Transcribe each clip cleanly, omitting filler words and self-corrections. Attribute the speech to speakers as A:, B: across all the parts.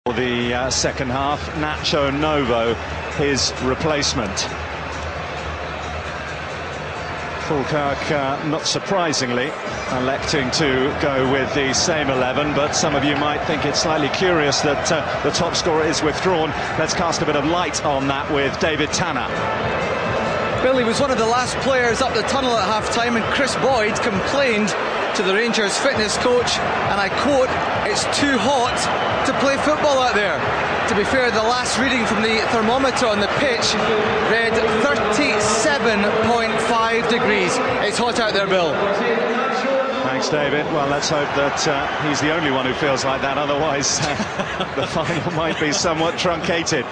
A: For the second half, Nacho Novo, his replacement. Falkirk, not surprisingly, electing to go with the same 11, but some of you might think it's slightly curious that the top scorer is withdrawn. Let's cast a bit of light on that with David Tanner.
B: Billy was one of the last players up the tunnel at half-time, and Chris Boyd complained to the Rangers fitness coach, and I quote, "It's too hot to play football out there." To be fair, the last reading from the thermometer on the pitch read 37.5 degrees. It's hot out there, Bill.
A: Thanks, David. Well, let's hope that he's the only one who feels like that, otherwise the final might be somewhat truncated.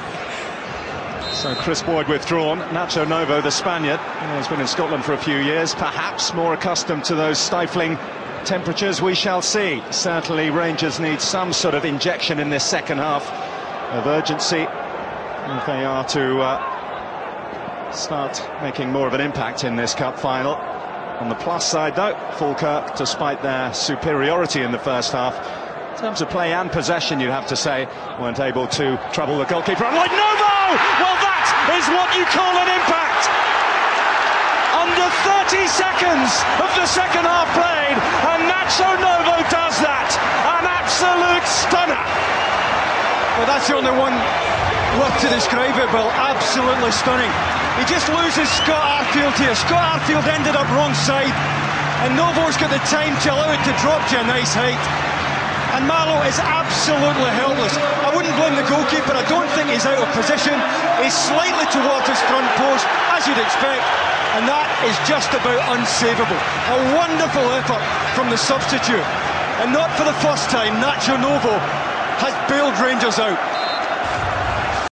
A: So Chris Boyd withdrawn. Nacho Novo, the Spaniard, has been in Scotland for a few years, perhaps more accustomed to those stifling temperatures. We shall see. Certainly Rangers need some sort of injection in this second half of urgency if they are to start making more of an impact in this cup final. On the plus side though, Falkirk, despite their superiority in the first half, in terms of play and possession, you'd have to say, weren't able to trouble the goalkeeper. Unlike Novo! Well, that is what you call an impact! Under 30 seconds of the second half played, and Nacho Novo does that! An absolute stunner!
C: Well, that's the only one word to describe it, Bill. Absolutely stunning. He just loses Scott Arfield here. Scott Arfield ended up wrong side, and Novo's got the time to allow it to drop to a nice height. And Marlow is absolutely helpless. I wouldn't blame the goalkeeper. I don't think he's out of position. He's slightly towards his front post, as you'd expect, and that is just about unsavable. A wonderful effort from the substitute. And not for the first time, Nacho Novo has bailed Rangers out.